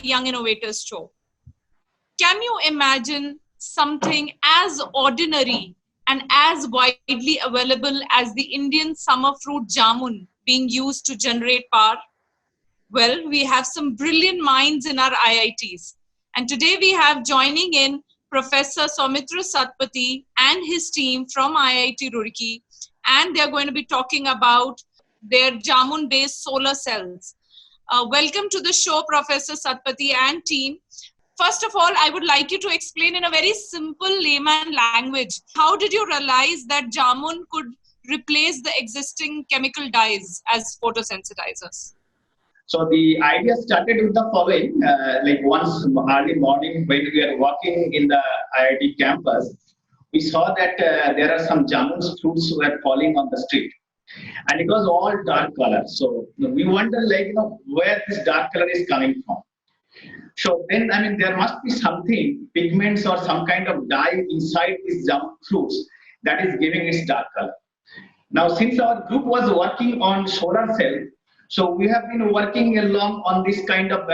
Young Innovators Show. Can you imagine something as ordinary and as widely available as the Indian summer fruit jamun being used to generate power? Well, we have some brilliant minds in our IITs. And today we have joining in Professor Soumitra Satpathy and his team from IIT Roorkee. And they're going to be talking about their jamun-based solar cells. Welcome to the show, Professor Satpathy and team. First of all, I would like you to explain in a very simple layman language, how did you realize that jamun could replace the existing chemical dyes as photosensitizers? So the idea started with the following, like once early morning when we were walking in the IIT campus, we saw that there are some jamun fruits were falling on the street. And it was all dark color. So we wondered where this dark color is coming from. So then, there must be something, pigments or some kind of dye inside these jamun fruits that is giving its dark color. Now, since our group was working on solar cell, so we have been working along on this kind of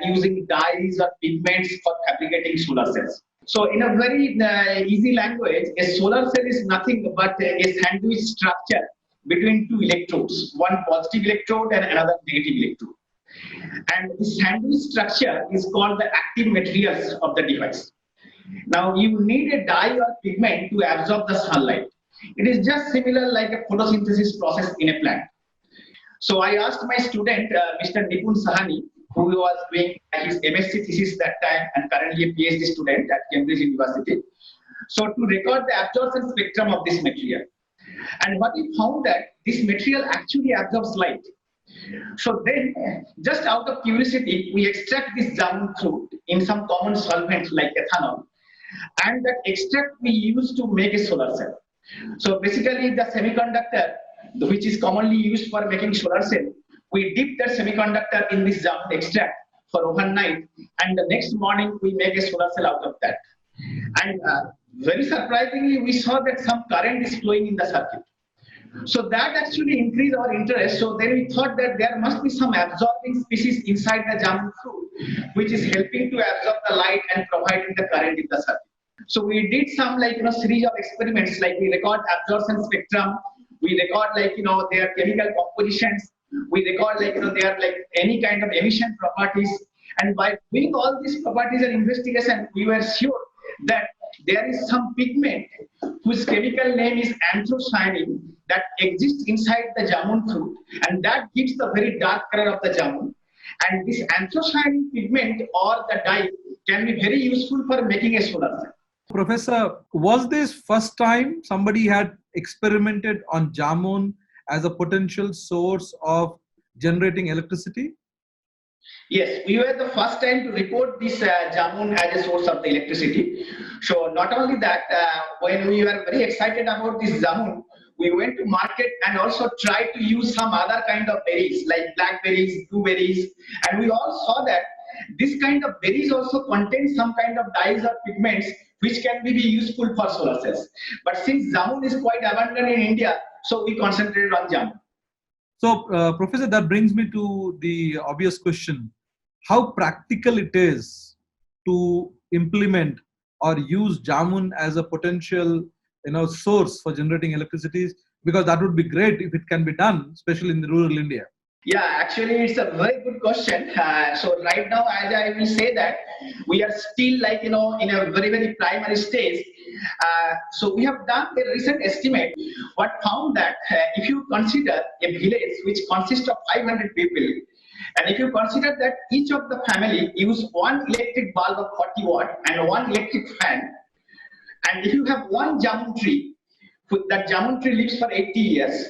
using dyes or pigments for fabricating solar cells. So in a very easy language, a solar cell is nothing but a sandwich structure between two electrodes, one positive electrode and another negative electrode. And the sandwich structure is called the active materials of the device. Now you need a dye or pigment to absorb the sunlight. It is just similar like a photosynthesis process in a plant. So I asked my student, Mr. Nipun Sahani, who was doing his MSc thesis that time and currently a PhD student at Cambridge University, so to record the absorption spectrum of this material. And what we found that this material actually absorbs light. So then, just out of curiosity, we extract this jamun fruit in some common solvent like ethanol, and that extract we use to make a solar cell. So basically, the semiconductor, which is commonly used for making solar cell, we dip that semiconductor in this jamun extract for overnight, and the next morning we make a solar cell out of that. And very surprisingly, we saw that some current is flowing in the circuit. So that actually increased our interest. So then we thought that there must be some absorbing species inside the jamun fruit, which is helping to absorb the light and providing the current in the circuit. So we did some series of experiments, like we record absorption spectrum, we record their chemical compositions, we record their any kind of emission properties, and by doing all these properties and investigation, we were sure that there is some pigment whose chemical name is anthocyanin that exists inside the jamun fruit, and that gives the very dark color of the jamun. And this anthocyanin pigment or the dye can be very useful for making a solar cell. Professor, was this first time somebody had experimented on jamun as a potential source of generating electricity? Yes, we were the first time to report this jamun as a source of the electricity. So not only that, when we were very excited about this jamun, we went to market and also tried to use some other kind of berries like blackberries, blueberries, and we all saw that this kind of berries also contain some kind of dyes or pigments which can be useful for solar cells. But since jamun is quite abundant in India, so we concentrated on jamun. So, Professor, that brings me to the obvious question. How practical it is to implement or use jamun as a potential source for generating electricity? Because that would be great if it can be done, especially in the rural India. Yeah, actually, it's a very good question. So right now, as I will say that we are still in a very, very primary stage. So we have done a recent estimate. What found that if you consider a village which consists of 500 people, and if you consider that each of the family use one electric bulb of 40 watt and one electric fan, and if you have one jamun tree, that jamun tree lives for 80 years,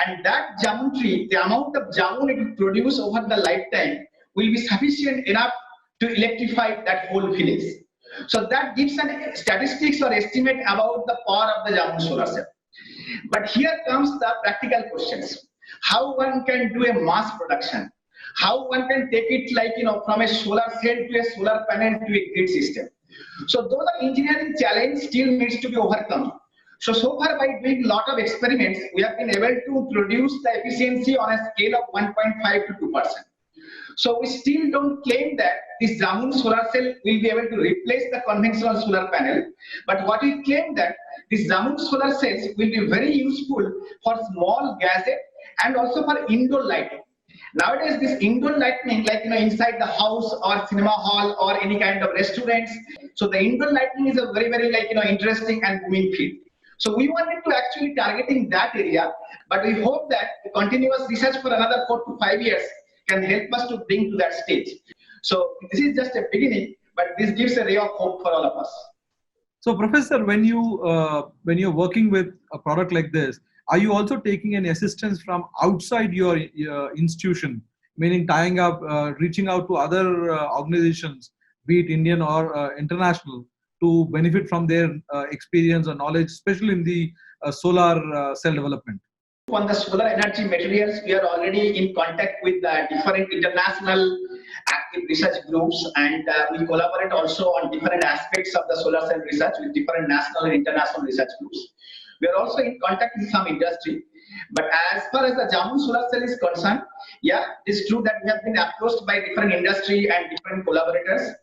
and that jamun tree, the amount of jamun it will produce over the lifetime will be sufficient enough to electrify that whole village. So that gives an statistics or estimate about the power of the jamun solar cell. But here comes the practical questions. How one can do a mass production? How one can take it from a solar cell to a solar panel to a grid system? So those are engineering challenge still needs to be overcome. So far by doing a lot of experiments, we have been able to produce the efficiency on a scale of 1.5 to 2%. So we still don't claim that this Jamun solar cell will be able to replace the conventional solar panel. But what we claim that these Jamun solar cells will be very useful for small gadgets and also for indoor lighting. Nowadays, this indoor lighting, like inside the house or cinema hall or any kind of restaurants. So the indoor lighting is a very interesting and booming field. So we wanted to actually targeting that area, but we hope that the continuous research for another 4 to 5 years can help us to bring to that stage. So this is just a beginning, but this gives a ray of hope for all of us. So, Professor, when you're working with a product like this, are you also taking any assistance from outside your institution, meaning tying up, reaching out to other organizations, be it Indian or international, to benefit from their experience or knowledge, especially in the solar cell development? On the solar energy materials, we are already in contact with different international active research groups, and we collaborate also on different aspects of the solar cell research with different national and international research groups. We are also in contact with some industry. But as far as the Jamun solar cell is concerned, yeah, it's true that we have been approached by different industry and different collaborators.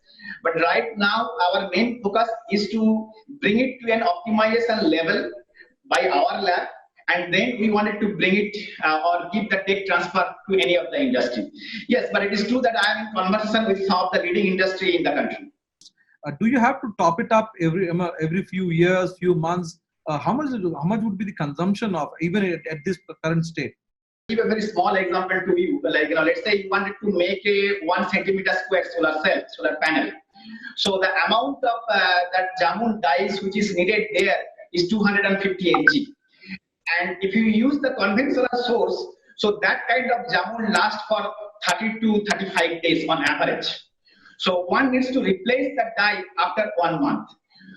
But right now, our main focus is to bring it to an optimization level by our lab, and then we wanted to bring it or give the tech transfer to any of the industry. Yes, but it is true that I am in conversation with some of the leading industry in the country. Do you have to top it up every few years, few months? How much would be the consumption of even at this current state? Give a very small example to you. Like let's say you wanted to make a 1 centimeter square solar panel. So the amount of that Jamun dyes which is needed there is 250 mg. And if you use the conventional source, so that kind of Jamun lasts for 30 to 35 days on average. So one needs to replace the dye after 1 month.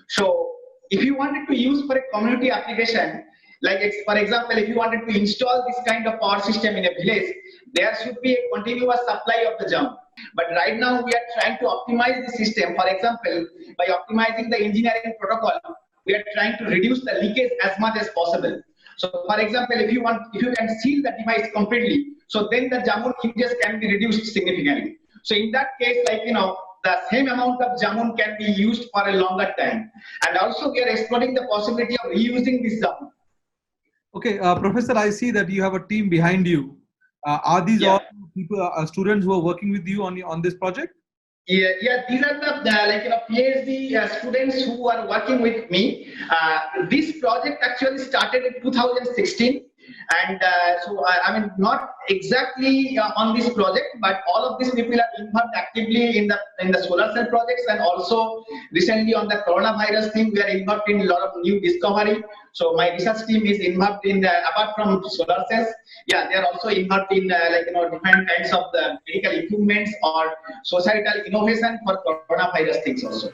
So if you wanted to use for a community application, like for example, if you wanted to install this kind of power system in a village, there should be a continuous supply of the Jamun. But right now we are trying to optimize the system. For example, by optimizing the engineering protocol, we are trying to reduce the leakage as much as possible. So for example, if you can seal the device completely, so then the Jamun leakages can be reduced significantly. So in that case, the same amount of Jamun can be used for a longer time. And also we are exploring the possibility of reusing this Jamun. Okay, Professor, I see that you have a team behind you. Are these all people, students who are working with you on this project? Yeah, these are the PhD students who are working with me. This project actually started in 2016, and I mean not exactly on this project, but all of these people are involved actively in the solar cell projects, and also recently on the coronavirus thing, we are involved in a lot of new discovery. So my research team is involved in apart from solar cells, yeah, they are also involved in different kinds of the medical equipments or societal innovation for coronavirus things also.